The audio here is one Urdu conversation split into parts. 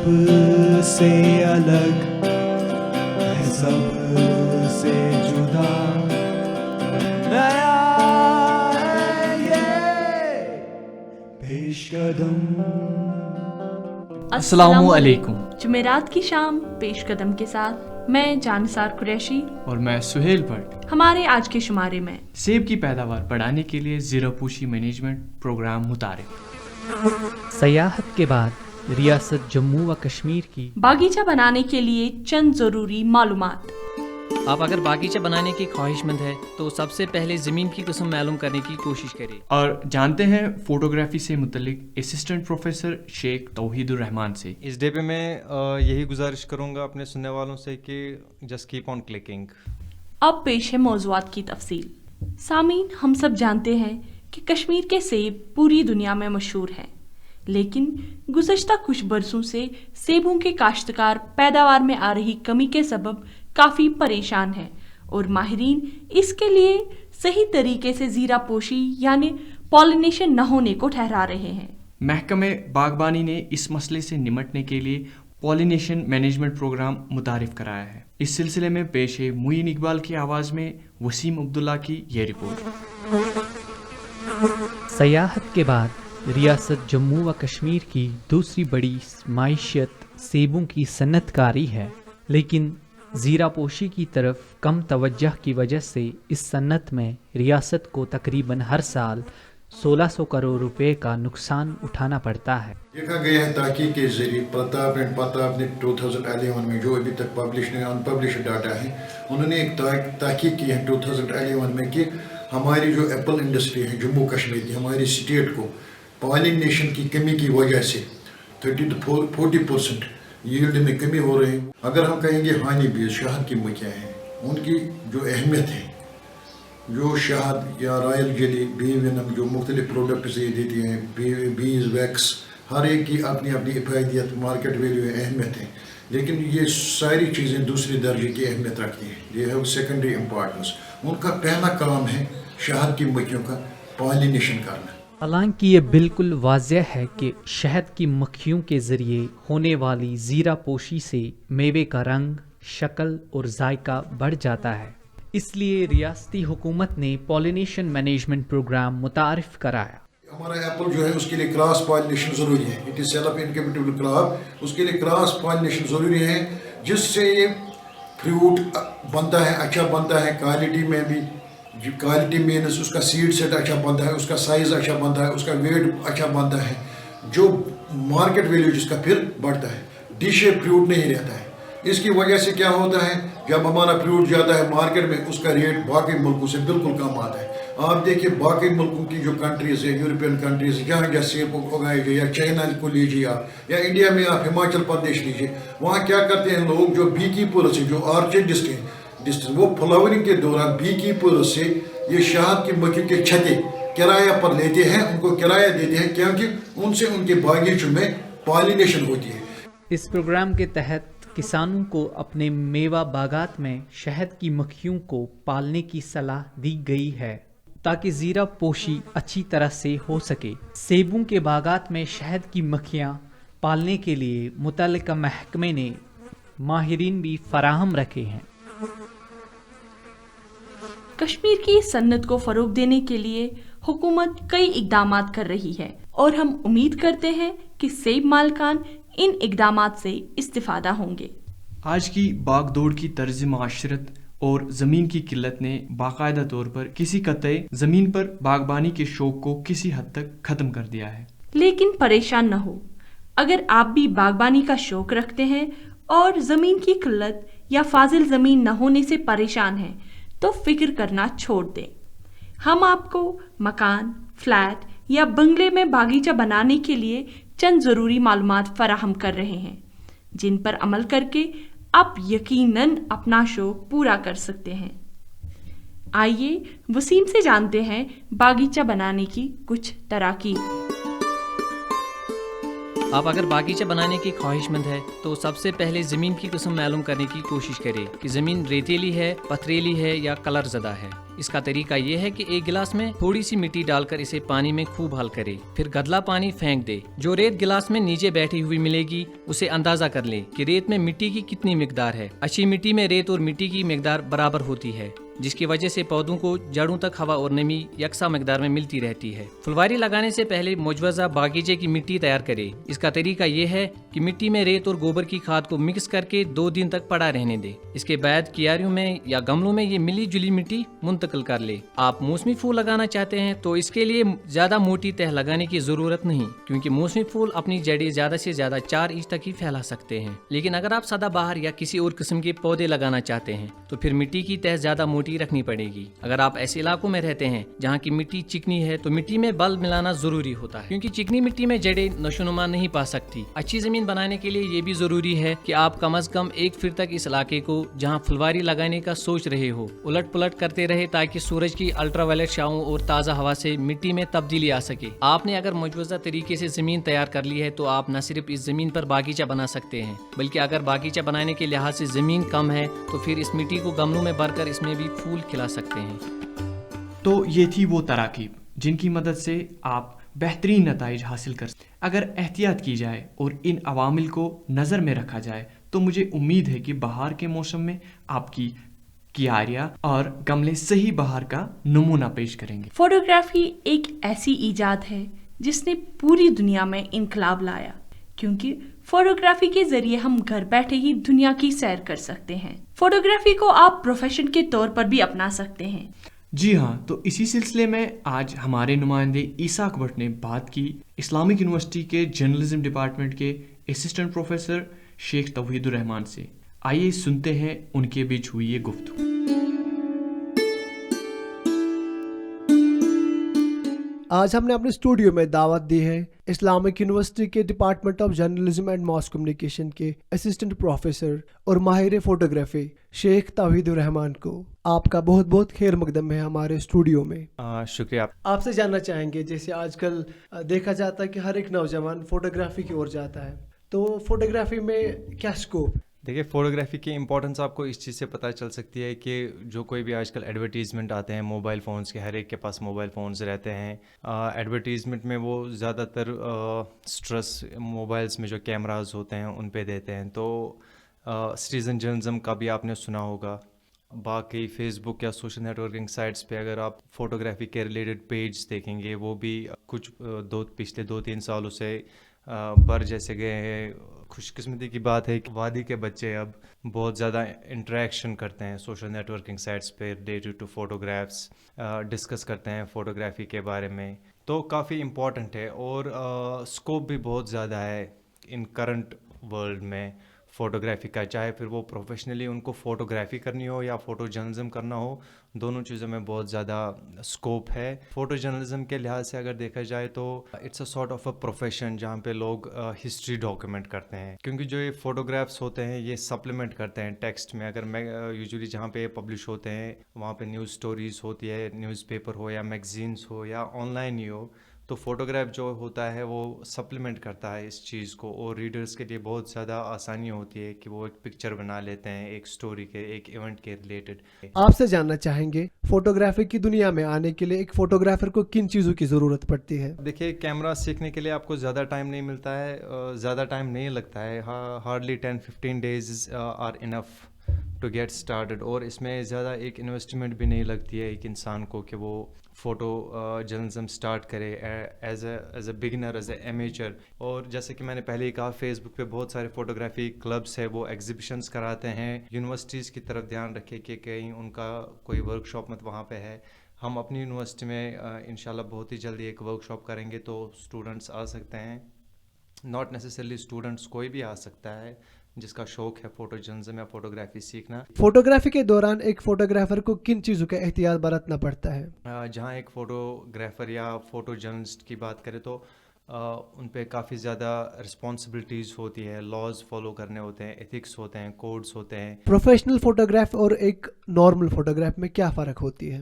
سے الگ ہے، سب سے جدا نیا ہے یہ پیش قدم۔ السلام علیکم۔ جمعرات کی شام پیش قدم کے ساتھ میں جانثار قریشی اور میں سہیل بھٹ۔ ہمارے آج کے شمارے میں سیب کی پیداوار بڑھانے کے لیے زیرہ پوشی مینجمنٹ پروگرام متعارف۔ سیاحت کے بعد ریاست جموں و کشمیر کی باغیچہ بنانے کے لیے چند ضروری معلومات۔ آپ اگر باغیچہ بنانے کی خواہش مند ہے تو سب سے پہلے زمین کی قسم معلوم کرنے کی کوشش کریں، اور جانتے ہیں فوٹوگرافی سے متعلق اسسٹنٹ پروفیسر شیخ توحید الرحمان سے۔ اس ڈے پہ میں یہی گزارش کروں گا اپنے سننے والوں سے کہ جسٹ کیپ آن کلکنگ۔ اب پیش ہے موضوعات کی تفصیل۔ سامعین، ہم سب جانتے ہیں کہ کشمیر کے سیب پوری دنیا میں مشہور ہیں، لیکن گزشتہ کچھ برسوں سے سیبوں کے کاشتکار پیداوار میں آ رہی کمی کے سبب کافی پریشان ہیں، اور ماہرین اس کے لیے صحیح طریقے سے زیرہ پوشی یعنی پالینیشن نہ ہونے کو ٹھہرا رہے ہیں۔ محکمہ باغبانی نے اس مسئلے سے نمٹنے کے لیے پالینیشن مینجمنٹ پروگرام متعارف کرایا ہے۔ اس سلسلے میں پیش ہے معین اقبال کی آواز میں وسیم عبداللہ کی یہ رپورٹ۔ سیاحت کے بعد ریاست جموں و کشمیر کی دوسری بڑی معیشت سیبوں کی صنعت کاری ہے، لیکن زیرہ پوشی کی طرف کم توجہ کی وجہ سے اس صنعت میں ریاست کو تقریباً ہر سال 1600 کروڑ روپے کا نقصان اٹھانا پڑتا ہے۔ دیکھا گیا ہے تحقیق کے ذریعے پرتاپ اینڈ پرتاپ نے 2011 میں جو ابھی تک پبلش نہیں ان پبلشڈ ڈاٹا ہے، انہوں نے ایک تحقیق کی ہے 2011 میں کہ ہماری جو ایپل انڈسٹری ہے جموں کشمیر کی، ہماری اسٹیٹ کو پالینیشن کی کمی کی وجہ سے 30 to 40% ییلڈ میں کمی ہو رہی ہے۔ اگر ہم کہیں گے ہانی بیز شہد کی مکھیاں ہیں، ان کی جو اہمیت ہے، جو شہد یا رائل جیلی، بی وینم، جو مختلف پروڈکٹس یہ دیتی ہیں، بیز ویکس، ہر ایک کی اپنی اپنی افادیت، مارکیٹ ویلیو، اہمیت ہے، لیکن یہ ساری چیزیں دوسری درجے کی اہمیت رکھتی ہیں، یہ ہے سیکنڈری امپورٹنس۔ ان کا پہلا کام ہے شہد کی مکھیوں کا پالینیشن کرنا۔ حالانکہ یہ بالکل واضح ہے کہ شہد کی مکھیوں کے ذریعے ہونے والی زیرہ پوشی سے میوے کا رنگ، شکل اور ذائقہ بڑھ جاتا ہے، اس لیے ریاستی حکومت نے پالینیشن مینجمنٹ پروگرام متعارف کرایا۔ ہمارا ایپل جو ہے اس کے لیے کراس پالینیشن ضروری ہے، اٹ از سیلف انکیپیٹیبل کراپ، اس کے لیے کراس پالینیشن ضروری ہے، جس سے یہ فروٹ بنتا ہے، اچھا بنتا ہے، کوالٹی میں بھی، کوالٹی مینس اس کا سیڈ سیٹ اچھا بنتا ہے، اس کا سائز اچھا بنتا ہے، اس کا ویٹ اچھا بنتا ہے، جو مارکیٹ ویلیو جس کا پھر بڑھتا ہے، ڈی شیپ فروٹ نہیں رہتا ہے۔ اس کی وجہ سے کیا ہوتا ہے، جب ہمارا فروٹ جاتا ہے مارکیٹ میں، اس کا ریٹ باقی ملکوں سے بالکل کم آتا ہے۔ آپ دیکھیے باقی ملکوں کی جو کنٹریز ہے، یورپین کنٹریز، جہاں جہاں سیب اگائے گئے، یا چائنا کو لیجیے آپ، یا انڈیا میں آپ ہماچل پردیش لیجیے، وہاں کیا کرتے ہیں لوگ، جو بی کیپرز ہیں، جو آرچرڈسٹ ہیں، وہ فلاورنگ کے دوران بی کیپرز سے یہ شہد کی مکھیوں کے چھتے کرایہ پر لیتے ہیں، ان کو کرایہ دیتے ہیں، کیونکہ ان سے ان کے باغیچوں میں پالینیشن ہوتی ہے۔ اس پروگرام کے تحت کسانوں کو اپنے میوہ باغات میں شہد کی مکھیوں کو پالنے کی صلاح دی گئی ہے تاکہ زیرہ پوشی اچھی طرح سے ہو سکے۔ سیبوں کے باغات میں شہد کی مکھیاں پالنے کے لیے متعلقہ محکمے نے ماہرین بھی فراہم رکھے ہیں۔ کشمیر کی صنعت کو فروغ دینے کے لیے حکومت کئی اقدامات کر رہی ہے، اور ہم امید کرتے ہیں کہ سیب مالکان ان اقدامات سے استفادہ ہوں گے۔ آج کی باغ دوڑ کی طرز معاشرت اور زمین کی قلت نے باقاعدہ طور پر کسی قطعے زمین پر باغبانی کے شوق کو کسی حد تک ختم کر دیا ہے۔ لیکن پریشان نہ ہو، اگر آپ بھی باغبانی کا شوق رکھتے ہیں اور زمین کی قلت یا فاضل زمین نہ ہونے سے پریشان ہیں تو فکر کرنا چھوڑ دیں۔ ہم آپ کو مکان، فلیٹ یا بنگلے میں باغیچہ بنانے کے لیے چند ضروری معلومات فراہم کر رہے ہیں، جن پر عمل کر کے آپ یقیناً اپنا شوق پورا کر سکتے ہیں۔ آئیے وسیم سے جانتے ہیں باغیچہ بنانے کی کچھ تراکیب۔ آپ اگر باغیچہ بنانے کی خواہش مند ہے تو سب سے پہلے زمین کی قسم معلوم کرنے کی کوشش کرے کہ زمین ریتیلی ہے، پتھریلی ہے یا کلر زدہ ہے۔ اس کا طریقہ یہ ہے کہ ایک گلاس میں تھوڑی سی مٹی ڈال کر اسے پانی میں خوب حل کرے، پھر گدلا پانی پھینک دے۔ جو ریت گلاس میں نیچے بیٹھی ہوئی ملے گی اسے اندازہ کر لے کہ ریت میں مٹی کی کتنی مقدار ہے۔ اچھی مٹی میں ریت اور مٹی کی مقدار برابر ہوتی ہے، جس کی وجہ سے پودوں کو جڑوں تک ہوا اور نمی یکساں مقدار میں ملتی رہتی ہے۔ پھلواری لگانے سے پہلے مجوزہ باغیچے کی مٹی تیار کرے۔ اس کا طریقہ یہ ہے کہ مٹی میں ریت اور گوبر کی کھاد کو مکس کر کے 2 دن تک پڑا رہنے دے۔ اس کے بعد کیاریوں میں یا گملوں میں یہ ملی جلی مٹی منتقل کر لے۔ آپ موسمی پھول لگانا چاہتے ہیں تو اس کے لیے زیادہ موٹی تہ لگانے کی ضرورت نہیں، کیونکہ موسمی پھول اپنی جڑیں زیادہ سے زیادہ 4 انچ تک ہی پھیلا سکتے ہیں۔ لیکن اگر آپ سدا بہار یا کسی اور قسم کے پودے لگانا چاہتے ہیں تو پھر مٹی کی تہ زیادہ موٹی رکھنی پڑے گی۔ اگر آپ ایسے علاقوں میں رہتے ہیں جہاں کی مٹی چکنی ہے تو مٹی میں بل ملانا ضروری ہوتا ہے، کیونکہ چکنی مٹی میں جڑیں نشوونما نہیں پا سکتی۔ اچھی زمین بنانے کے لیے یہ بھی ضروری ہے کہ آپ کم از کم 1 فٹ تک اس علاقے کو جہاں پھلواری لگانے کا سوچ رہے ہو الٹ پلٹ کرتے رہے، تاکہ سورج کی الٹرا وائلٹ شعاؤں اور تازہ ہوا سے مٹی میں تبدیلی آ سکے۔ آپ نے اگر مجوزہ طریقے سے زمین تیار کر لی ہے تو آپ نہ صرف اس زمین پر باغیچہ بنا سکتے ہیں، بلکہ اگر باغیچہ بنانے کے لحاظ سے زمین کم ہے تو پھر اس مٹی کو گملوں میں بھر کر اس میں بھی پھول کھلا سکتے ہیں۔ تو یہ تھی وہ تراکیب جن کی مدد سے آپ بہترین نتائج حاصل کر سکتے۔ اگر احتیاط کی جائے اور ان عوامل کو نظر میں رکھا جائے تو مجھے امید ہے کہ بہار کے موسم میں آپ کی کیاریاں اور گملے صحیح بہار کا نمونہ پیش کریں گے۔ فوٹوگرافی ایک ایسی ایجاد ہے جس نے پوری دنیا میں انقلاب لایا، کیونکہ فوٹوگرافی کے ذریعے ہم گھر بیٹھے ہی دنیا کی سیر کر سکتے ہیں۔ فوٹوگرافی کو آپ پروفیشن کے طور پر بھی اپنا سکتے ہیں۔ جی ہاں، تو اسی سلسلے میں آج ہمارے نمائندے عیساق بٹ نے بات کی اسلامک یونیورسٹی کے جرنلزم ڈپارٹمنٹ کے اسسٹنٹ پروفیسر شیخ توحید الرحمان سے۔ آئیے سنتے ہیں ان کے بیچ ہوئی یہ گفتگو۔ آج ہم نے اپنے اسٹوڈیو میں دعوت دی ہے اسلامک یونیورسٹی کے department of journalism and mass communication کے اسسٹنٹ پروفیسر اور ماہر فوٹوگرافی شیخ توحید الرحمان کو۔ آپ کا بہت بہت خیر مقدم ہے ہمارے اسٹوڈیو میں۔ شکریہ۔ آپ سے جاننا چاہیں گے، جیسے آج کل دیکھا جاتا ہے کہ ہر ایک نوجوان فوٹوگرافی کی اور جاتا ہے، تو فوٹوگرافی میں کیا اسکوپ؟ دیکھیے، فوٹوگرافی کی امپورٹنس آپ کو اس چیز سے پتہ چل سکتی ہے کہ جو کوئی بھی آج کل ایڈورٹیزمنٹ آتے ہیں موبائل فونز کے، ہر ایک کے پاس موبائل فونز رہتے ہیں۔ ایڈورٹیزمنٹ میں وہ زیادہ تر سٹرس موبائلز میں جو کیمراز ہوتے ہیں ان پہ دیتے ہیں۔ تو سٹیزن جرنلزم کا بھی آپ نے سنا ہوگا۔ باقی فیس بک یا سوشل نیٹ ورکنگ سائٹس پہ اگر آپ فوٹوگرافی کے ریلیٹڈ پیج دیکھیں گے، وہ بھی کچھ پچھلے 2-3 سالوں سے بڑھ جیسے گئے ہیں۔ خوش قسمتی کی بات ہے کہ وادی کے بچے اب بہت زیادہ انٹریکشن کرتے ہیں سوشل نیٹ ورکنگ سائٹس پہ ریلیٹڈ ٹو فوٹوگرافس، ڈسکس کرتے ہیں فوٹوگرافی کے بارے میں۔ تو کافی امپورٹنٹ ہے اور اسکوپ بھی بہت زیادہ ہے ان کرنٹ ورلڈ میں فوٹوگرافی کا، چاہے پھر وہ پروفیشنلی ان کو فوٹوگرافی کرنی ہو یا فوٹو جرنلزم کرنا ہو، دونوں چیزوں میں بہت زیادہ اسکوپ ہے۔ فوٹو جرنلزم کے لحاظ سے اگر دیکھا جائے تو it's a sort of a profession جہاں پہ لوگ ہسٹری ڈاکیومنٹ کرتے ہیں، کیونکہ جو یہ فوٹوگرافس ہوتے ہیں یہ سپلیمنٹ کرتے ہیں ٹیکسٹ میں۔ اگر میں یوزلی جہاں پہ پبلش ہوتے ہیں وہاں پہ نیوز سٹوریز ہوتی ہے، نیوز پیپر ہو یا میگزینس ہو یا آن لائن ہی ہو، تو فوٹوگراف جو ہوتا ہے وہ سپلیمنٹ کرتا ہے اس چیز کو، اور ریڈرز کے لیے بہت زیادہ آسانی ہوتی ہے کہ وہ ایک پکچر بنا لیتے ہیں ایک سٹوری کے، ایک ایونٹ کے ریلیٹڈ۔ آپ سے جاننا چاہیں گے فوٹوگرافی کی دنیا میں آنے کے لیے ایک فوٹوگرافر کو کن چیزوں کی ضرورت پڑتی ہے؟ دیکھیے، کیمرہ سیکھنے کے لیے آپ کو زیادہ ٹائم نہیں ملتا ہے، زیادہ ٹائم نہیں لگتا ہے، hardly 10-15 days are enough to get started, اور اس میں زیادہ ایک انویسٹمنٹ بھی نہیں لگتی ہے ایک انسان کو کہ وہ فوٹو جرنلزم اسٹارٹ کرے as a beginner, as a amateur. اور جیسے کہ میں نے پہلے ہی کہا، فیس بک پہ بہت سارے فوٹوگرافی کلبس ہیں، وہ ایگزیبیشنس کراتے ہیں۔ یونیورسٹیز کی طرف دھیان رکھے کہ کہیں ان کا کوئی ورک شاپ مت وہاں پہ ہے۔ ہم اپنی یونیورسٹی میں انشاءاللہ بہت ہی جلدی ایک ورک شاپ کریں گے، تو اسٹوڈنٹس آ سکتے ہیں، ناٹ نیسیسرلی اسٹوڈنٹس، کوئی بھی آ سکتا ہے جس کا شوق ہے فوٹو جرنلزم یا فوٹوگرافی سیکھنا۔ فوٹوگرافی کے دوران ایک فوٹوگرافر کو کن چیزوں کا احتیاط برتنا پڑتا ہے؟ جہاں ایک فوٹوگرافر یا فوٹو جرنلسٹ کی بات کرے تو ان پہ کافی زیادہ رسپانسبلٹیز ہوتی ہے، لاز فالو کرنے ہوتے ہیں، ایتھکس ہوتے ہیں، کوڈز ہوتے ہیں۔ پروفیشنل فوٹوگراف اور ایک نارمل فوٹوگراف میں کیا فرق ہوتی ہے؟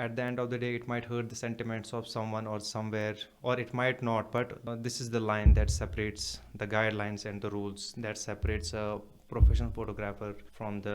at the end of the day it might hurt the sentiments of someone or somewhere, or it might not, but this is the line that separates the guidelines and the rules that separates a professional photographer from the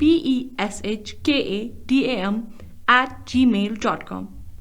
peshkadam@gmail.com.